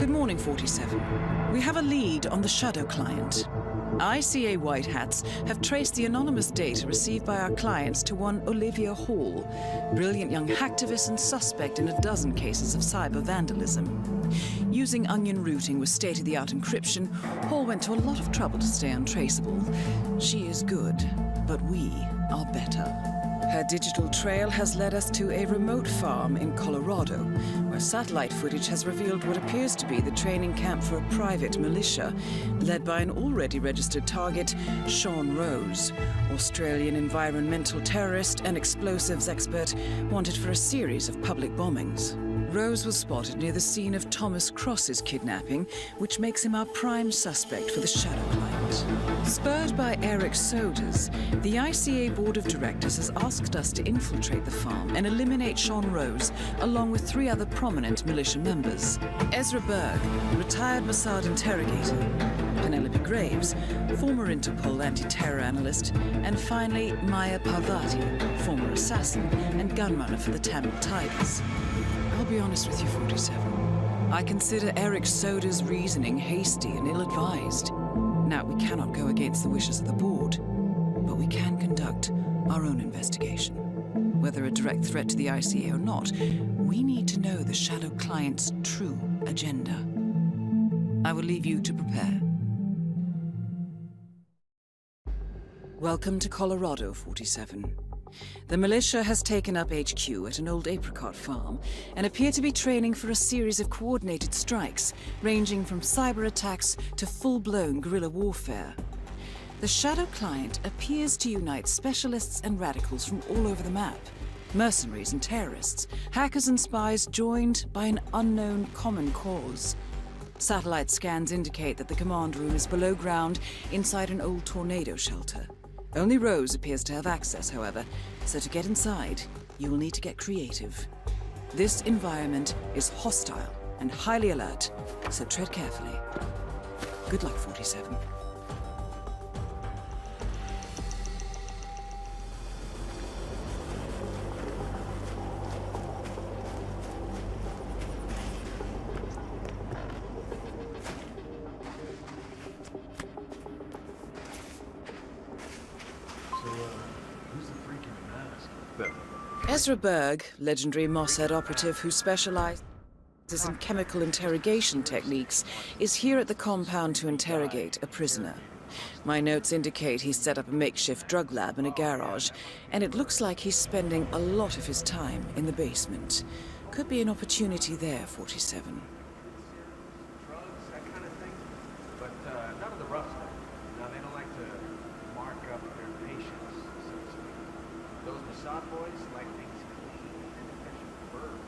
Good morning, 47. We have a lead on the Shadow client. ICA White Hats have traced the anonymous data received by our clients to one Olivia Hall, brilliant young hacktivist and suspect in a dozen cases of cyber vandalism. Using onion routing with state-of-the-art encryption, Hall went to a lot of trouble to stay untraceable. She is good, but we are better. Her digital trail has led us to a remote farm in Colorado, where satellite footage has revealed what appears to be the training camp for a private militia, led by an already registered target, Sean Rose, Australian environmental terrorist and explosives expert wanted for a series of public bombings. Rose was spotted near the scene of Thomas Cross's kidnapping, which makes him our prime suspect for the Shadow client. Spurred by Eric Sodas, the ICA Board of Directors has asked us to infiltrate the farm and eliminate Sean Rose, along with 3 other prominent militia members. Ezra Berg, retired Mossad interrogator, Penelope Graves, former Interpol anti-terror analyst, and finally Maya Parvati, former assassin and gunrunner for the Tamil Tigers. I'll be honest with you, 47. I consider Eric Soda's reasoning hasty and ill-advised. Now, we cannot go against the wishes of the board, but we can conduct our own investigation. Whether a direct threat to the ICA or not, we need to know the Shadow client's true agenda. I will leave you to prepare. Welcome to Colorado, 47. The militia has taken up HQ at an old apricot farm and appear to be training for a series of coordinated strikes, ranging from cyber attacks to full-blown guerrilla warfare. The Shadow client appears to unite specialists and radicals from all over the map, mercenaries and terrorists, hackers and spies joined by an unknown common cause. Satellite scans indicate that the command room is below ground inside an old tornado shelter. Only Rose appears to have access, however, so to get inside, you will need to get creative. This environment is hostile and highly alert, so tread carefully. Good luck, 47. Ezra Berg, legendary Mossad operative who specializes in chemical interrogation techniques, is here at the compound to interrogate a prisoner. My notes indicate he's set up a makeshift drug lab in a garage, and it looks like he's spending a lot of his time in the basement. Could be an opportunity there, 47. Drugs, that kind of thing, but none of the rough stuff. Now, they don't like to mark up their patients, so to speak. Those Mossad boys like things clean and efficient. Bird.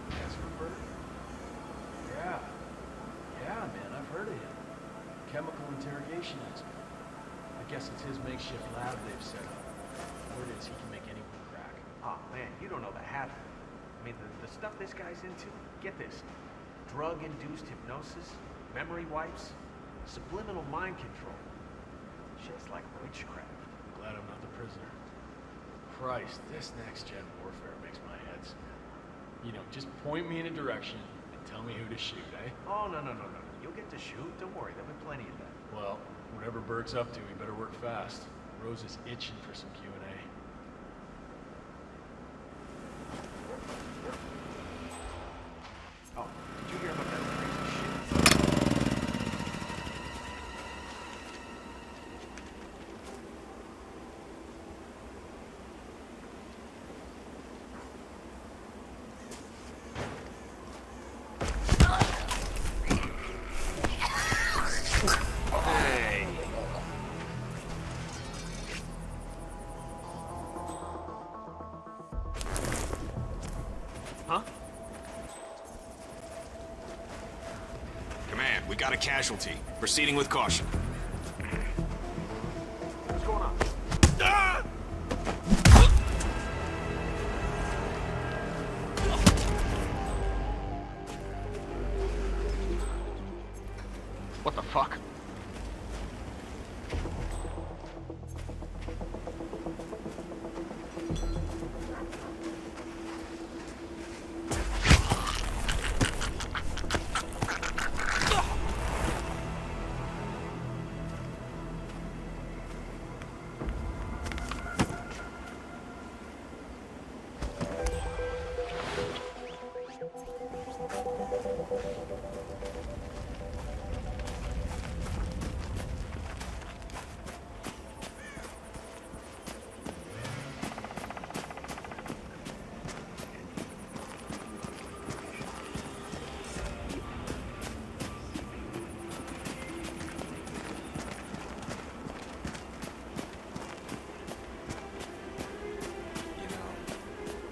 That's from Bird? Yeah, man, I've heard of him. Chemical interrogation expert. I guess it's his makeshift lab they've set up. Word is he can make anyone crack. Oh, man, you don't know the half of it. I mean, the stuff this guy's into, get this. Drug-induced hypnosis, memory wipes, subliminal mind control. Shit's like witchcraft. Glad I'm not the prisoner. Christ, this next-gen warfare makes my head spin. You know, just point me in a direction and tell me who to shoot, eh? Oh, no. You'll get to shoot. Don't worry, there'll be plenty of that. Well, whatever Berg's up to, he better work fast. Rose is itching for some Q&A. Oh, did you hear about that crazy shit? Hey. Huh? Command, we got a casualty. Proceeding with caution. What's going on? Ah! What the fuck?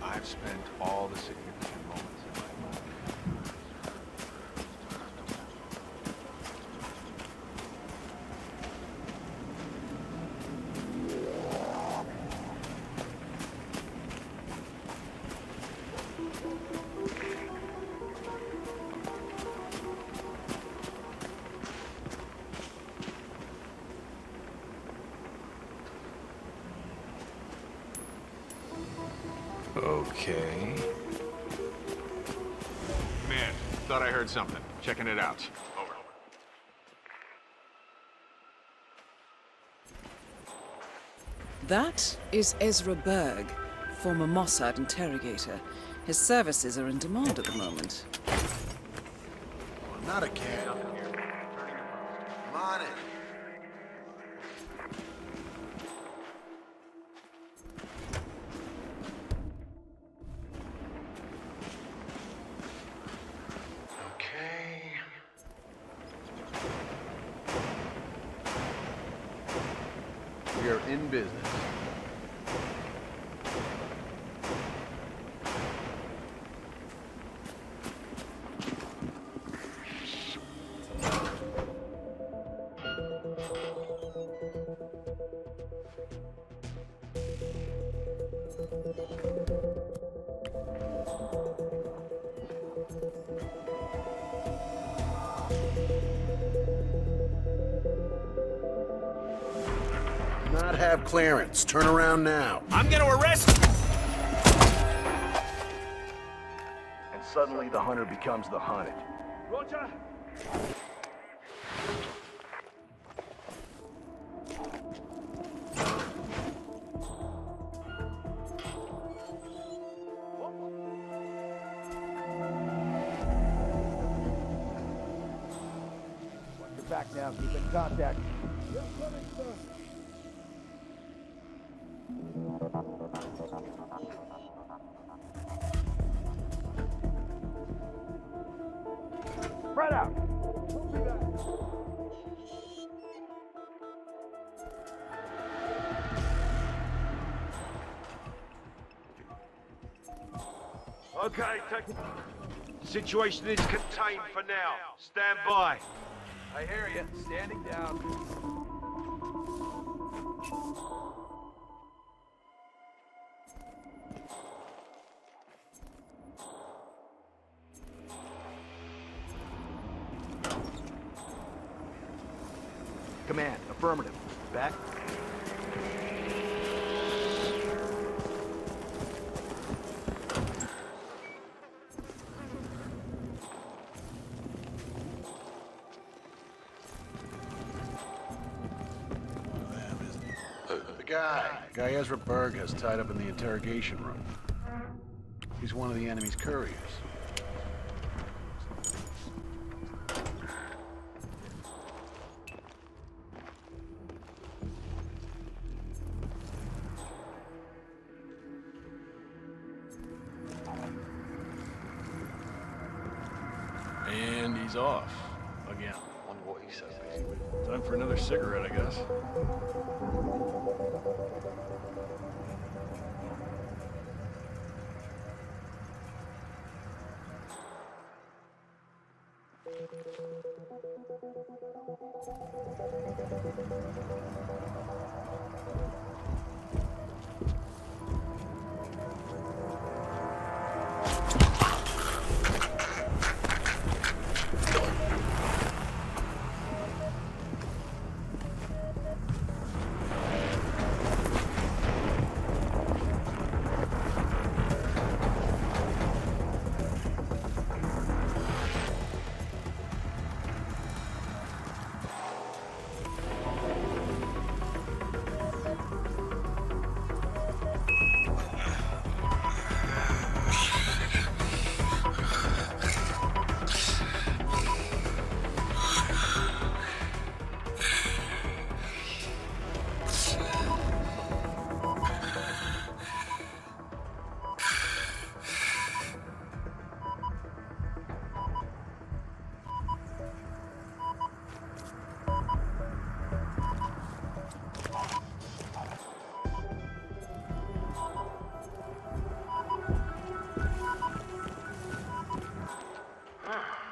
I've spent all the significant moments in my life. Okay. Man, thought I heard something. Checking it out. Over. That is Ezra Berg, former Mossad interrogator. His services are in demand at the moment. Well, not again. Come on in. Okay. We are in business. Not have clearance. Turn around now. I'm gonna arrest. And suddenly the hunter becomes the hunted. Roger! Watch your back now. Keep in contact. Spread out. Okay, take. Situation is contained for now. Stand by. I hear you. Standing down. Command, affirmative. Back. The guy Ezra Berg has tied up in the interrogation room. He's one of the enemy's couriers. And he's off. Again. Wonder what he says. Time for another cigarette, I guess.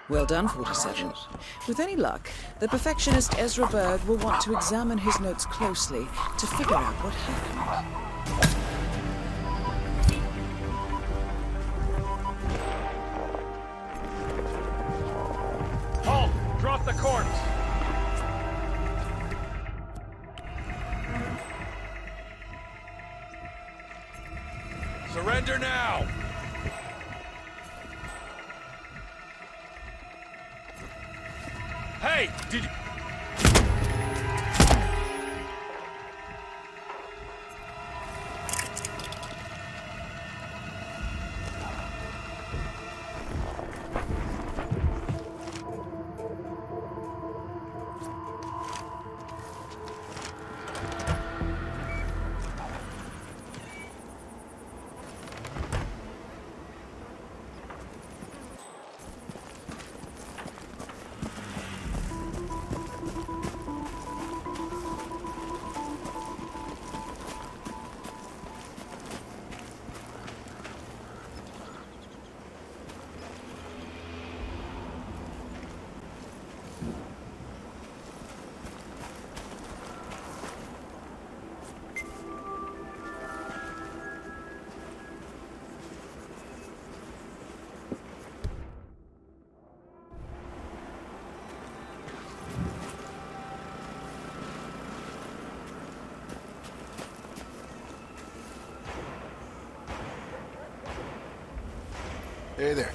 Well done, 47. With any luck, the perfectionist Ezra Berg will want to examine his notes closely to figure out what happened. Halt! Drop the corpse! Surrender now! Hey! Did you... Hey there.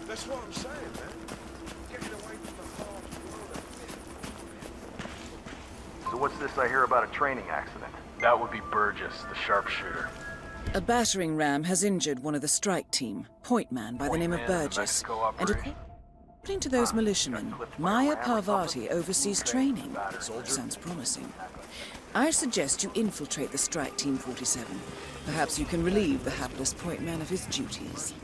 That's what I'm saying, man. Getting away from the harsh world. So what's this I hear about a training accident? That would be Burgess, the sharpshooter. A battering ram has injured one of the strike team, point man by the name of Man in the Burgess. Mexico And operation? according to those militiamen, clipped by a Maya ram or something? Parvati oversees training. Sounds promising. I suggest you infiltrate the strike team 47. Perhaps you can relieve the hapless point man of his duties.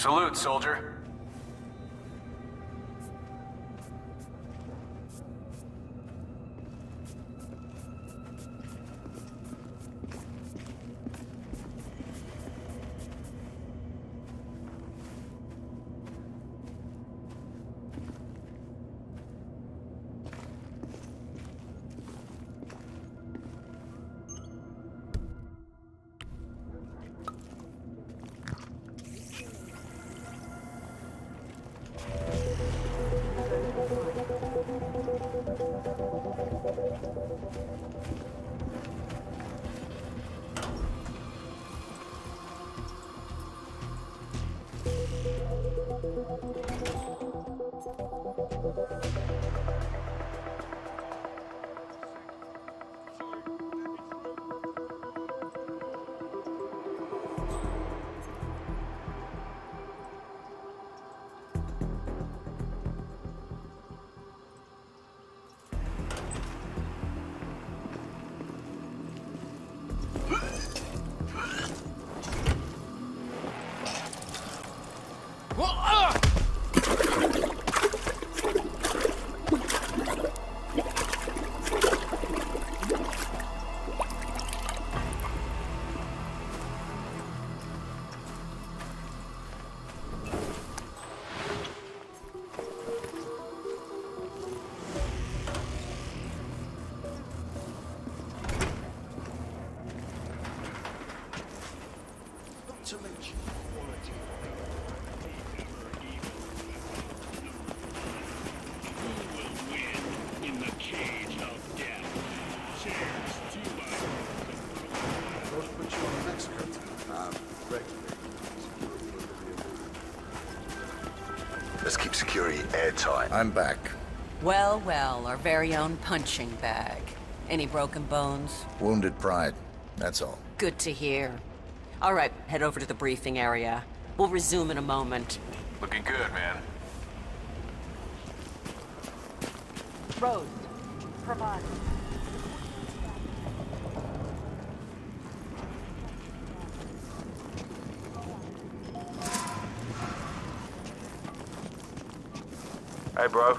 Salute, soldier. Let's keep security airtight. I'm back. Well, well, our very own punching bag. Any broken bones? Wounded pride. That's all. Good to hear. All right, head over to the briefing area. We'll resume in a moment. Looking good, man. Rose, provide. Hey, bro.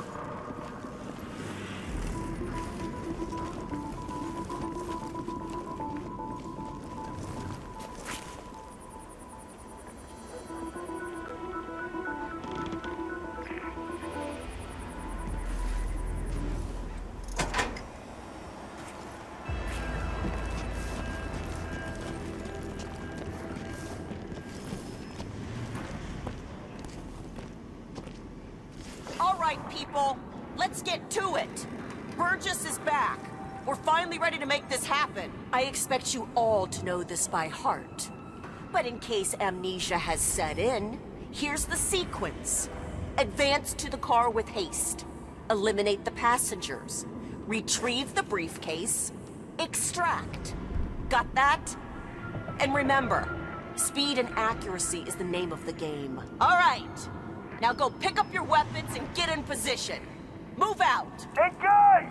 All right, people, let's get to it. Burgess is back. We're finally ready to make this happen. I expect you all to know this by heart. But in case amnesia has set in, here's the sequence. Advance to the car with haste. Eliminate the passengers. Retrieve the briefcase. Extract. Got that? And remember, speed and accuracy is the name of the game. All right. Now go pick up your weapons and get in position. Move out! Engage!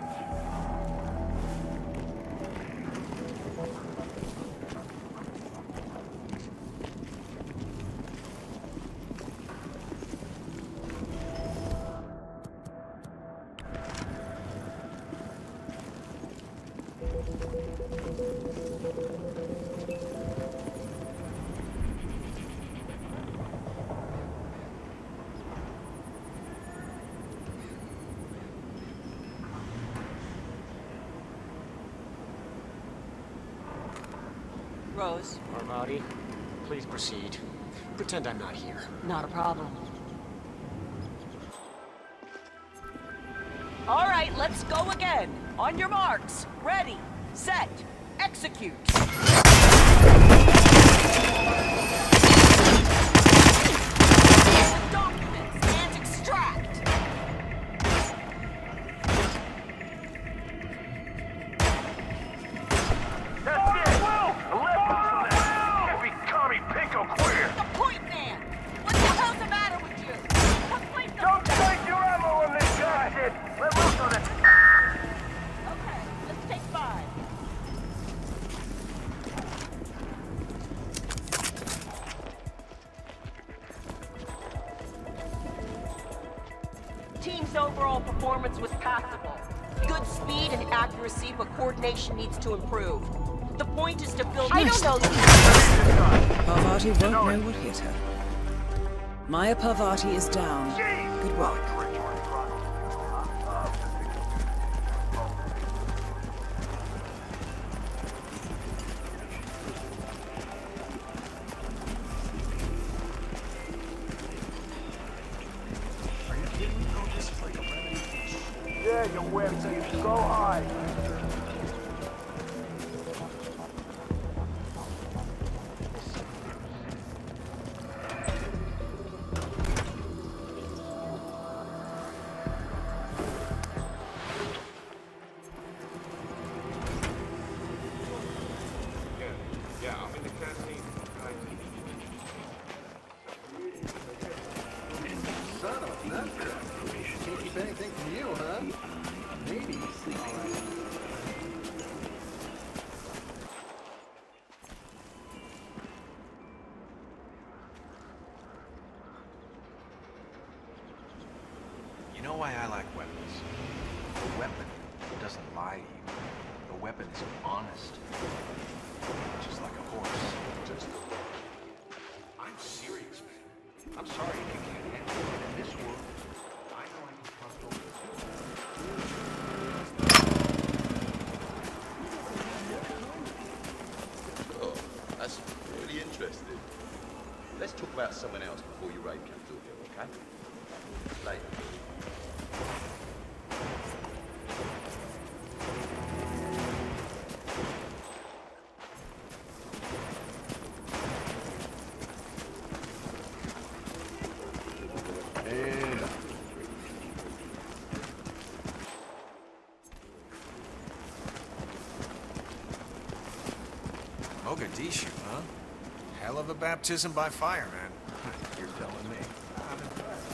Rose, Armati, please proceed. Pretend I'm not here. not a problem. All right, let's go again. On your marks. Ready, set, execute. Documents and extract. That's it! Every commie pinko queer! The point man! What the hell's the matter with you? Complete the... Don't take your ammo on this guy! That's it! Let loose on it! Okay, let's take 5. Team's overall performance was passable. Good speed and accuracy, but coordination needs to improve. The point is to build... I don't know... Parvati won't know what hit her. Maya Parvati is down. Good work. Yeah, you whip. Go high. Yeah, I'm in the canteen. Son of a nut. Can't keep anything from you, huh? Maybe. You know why I like weapons? The weapon doesn't lie to you. The weapon is honest. Just like a horse. Just a horse. I'm serious, man. I'm sorry if you can't handle it. In this world, I know I can trust over Oh, that's really interesting. Let's talk about someone else before you rape your daughter, okay? Later. And of a baptism by fire, man. You're telling me. I'm impressed.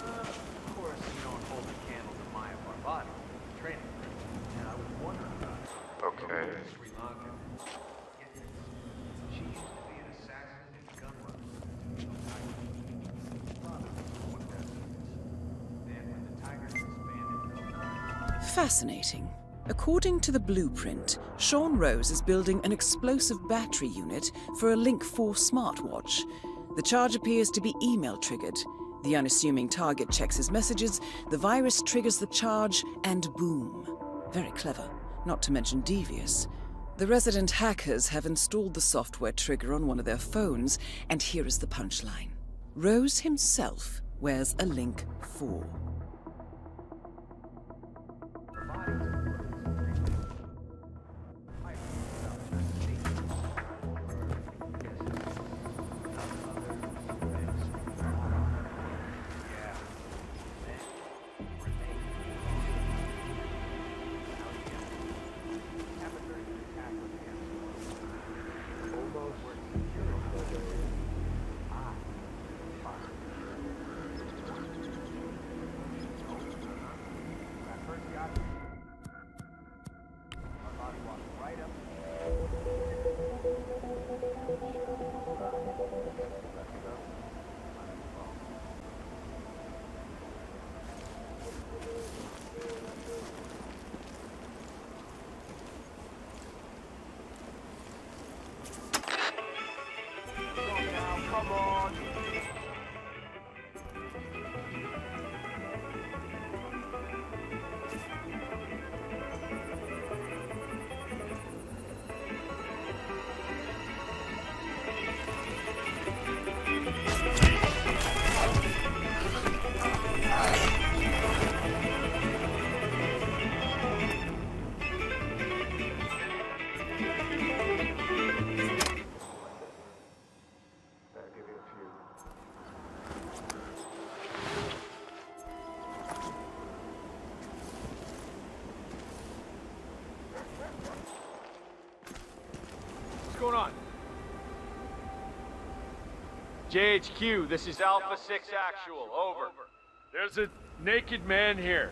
Of course, you don't hold a candle to Maya Barbati. Training. And I was wondering about it. Okay. Sri Lanka. Get this. She used to be an assassin and gun runner. Father was one president. Then when the Tigers disbanded, Fascinating. According to the blueprint, Sean Rose is building an explosive battery unit for a Link 4 smartwatch. The charge appears to be email triggered. The unassuming target checks his messages, the virus triggers the charge, and boom. Very clever, not to mention devious. The resident hackers have installed the software trigger on one of their phones, and here is the punchline. Rose himself wears a Link 4. Come on. what's going on? JHQ, this is Alpha 6 Actual, over. There's a naked man here.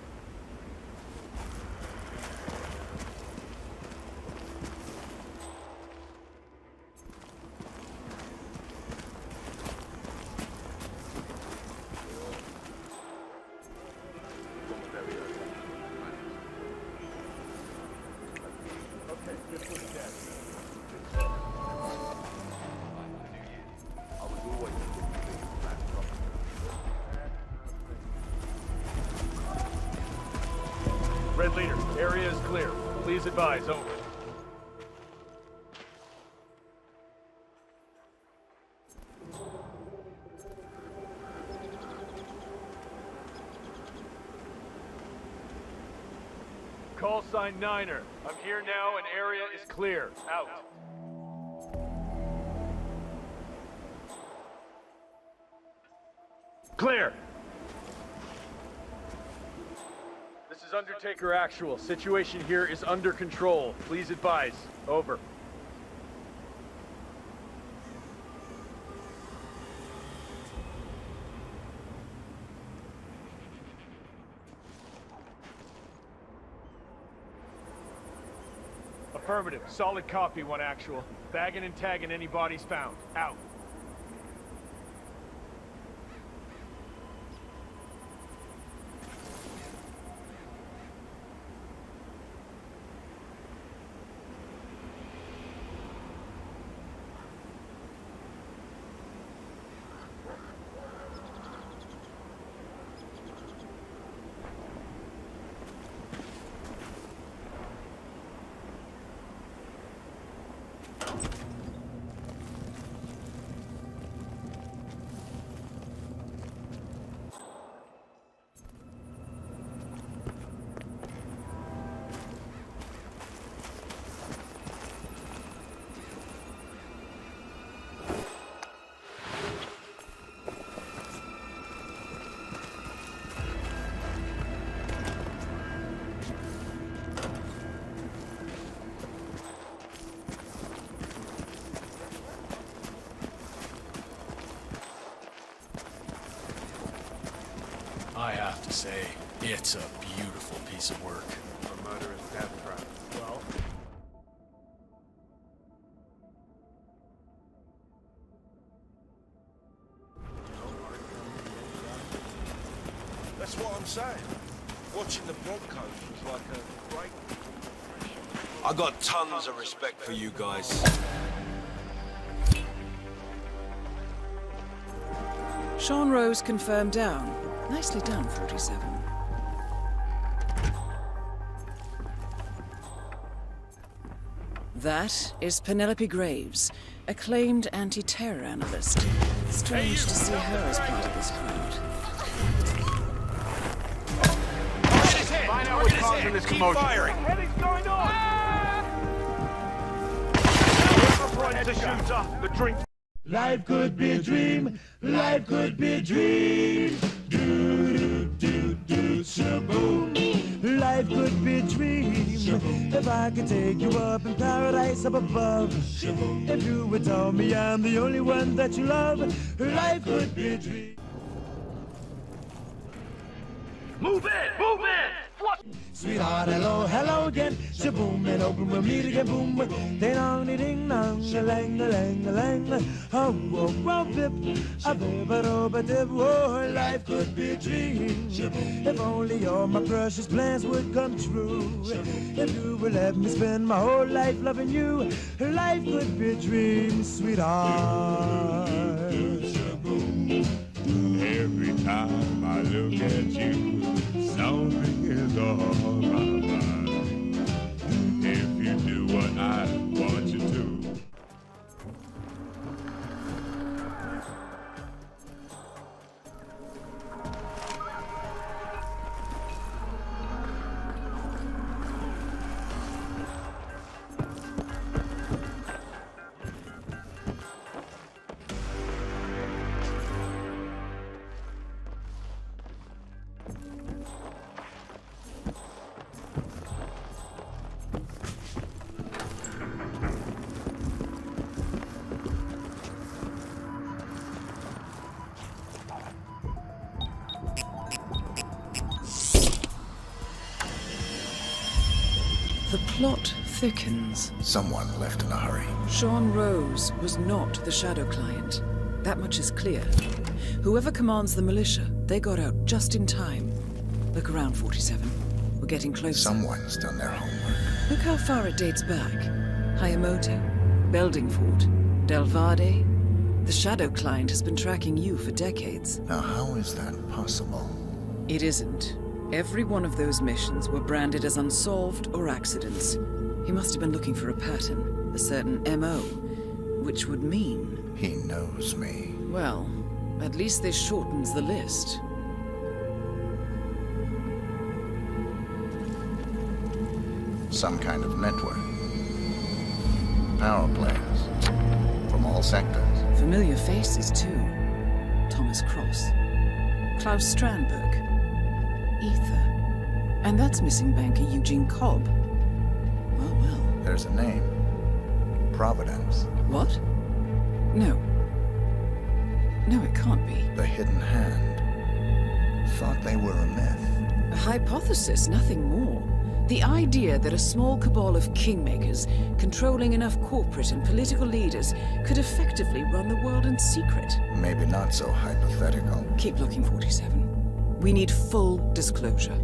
Red Leader, area is clear. Please advise, over. Call sign Niner. I'm here now and area is clear. Out. Clear! This is Undertaker Actual. Situation here is under control. Please advise. Over. Affirmative. Solid copy, one Actual. Bagging and tagging any bodies found. Out. I have to say, it's a beautiful piece of work. A murderous death trap. Well, That's what I'm saying. Watching the Broncos was like a great... I got tons of respect for you guys. Sean Rose confirmed down. Nicely done, 47. That is Penelope Graves, acclaimed anti-terror analyst. Strange to see her as part of this crowd. Find out what's causing this commotion. Heading's going on! Operates the shooter. The drink... Life could be a dream. Life could be a dream. Do, do, do, do, shaboom. Life could be a dream. If I could take you up in paradise up above. If you would tell me I'm the only one that you love. Life could be a dream. Move in! Move in! Sweetheart, hello, hello again. Shaboom, and open, we'll meet again. Boom, ding dong, ding dong, a lang, a lang, a lang. Oh, whoa, whoa, bip, a bip, a dip. Oh, life could be a dream. If only all my precious plans would come true. If you would let me spend my whole life loving you, life could be a dream, sweetheart. Every time I look at you, something is on my mind. If you do what I want you to. The plot thickens. Someone left in a hurry. Sean Rose was not the Shadow Client. That much is clear. Whoever commands the militia, they got out just in time. Look around, 47. We're getting closer. Someone's done their homework. Look how far it dates back. Hayamoto, Beldingford, Delvade. The Shadow Client has been tracking you for decades. Now, how is that possible? It isn't. Every one of those missions were branded as unsolved or accidents. He must have been looking for a pattern, a certain MO, which would mean... He knows me. Well, at least this shortens the list. Some kind of network. Power plays. From all sectors. Familiar faces, too. Thomas Cross. Klaus Strandberg. Ether. And that's missing banker Eugene Cobb. Well, well. There's a name. Providence. What? No. No, it can't be. The Hidden Hand. Thought they were a myth. A hypothesis, nothing more. The idea that a small cabal of kingmakers, controlling enough corporate and political leaders, could effectively run the world in secret. Maybe not so hypothetical. Keep looking, 47. We need full disclosure.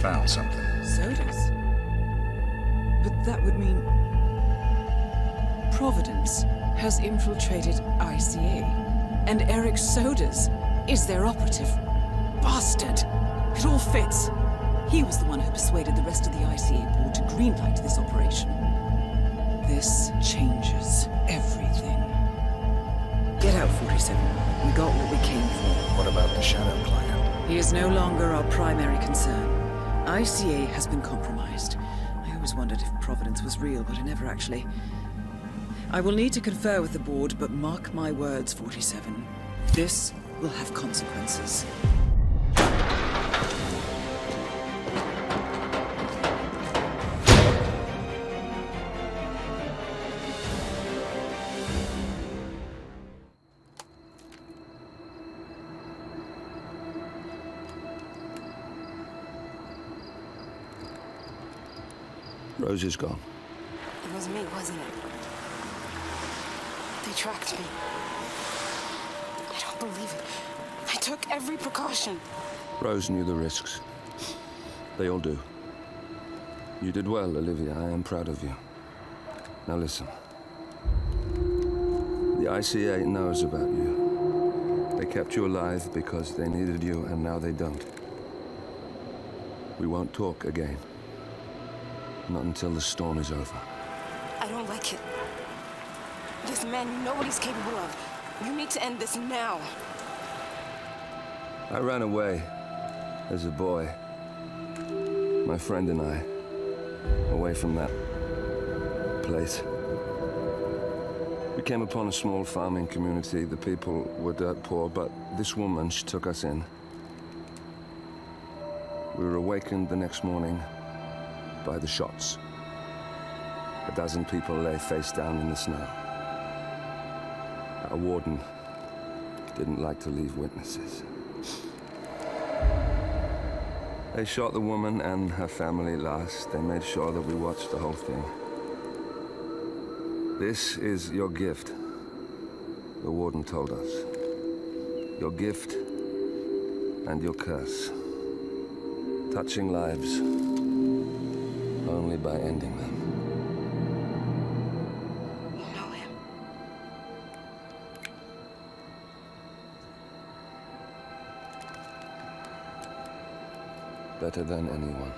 Found something. Sodas? But that would mean... Providence has infiltrated ICA. And Eric Sodas is their operative. Bastard! It all fits. He was the one who persuaded the rest of the ICA board to greenlight this operation. This changes everything. Get out, 47. We got what we came for. What about the Shadow Client? He is no longer our primary concern. ICA has been compromised. I always wondered if Providence was real, but I never actually... I will need to confer with the board, but mark my words, 47. This will have consequences. Rose is gone. It was me, wasn't it? They tracked me. I don't believe it. I took every precaution. Rose knew the risks. They all do. You did well, Olivia. I am proud of you. Now listen. The ICA knows about you. They kept you alive because they needed you, and now they don't. We won't talk again. Not until the storm is over. I don't like it. This man, you know what he's capable of. You need to end this now. I ran away as a boy. My friend and I. Away from that place. We came upon a small farming community. The people were dirt poor, but this woman, she took us in. We were awakened the next morning by the shots. A dozen people lay face down in the snow. Our warden didn't like to leave witnesses. They shot the woman and her family last. They made sure that we watched the whole thing. This is your gift, the warden told us. Your gift and your curse. Touching lives only by ending them. You know him. Better than anyone.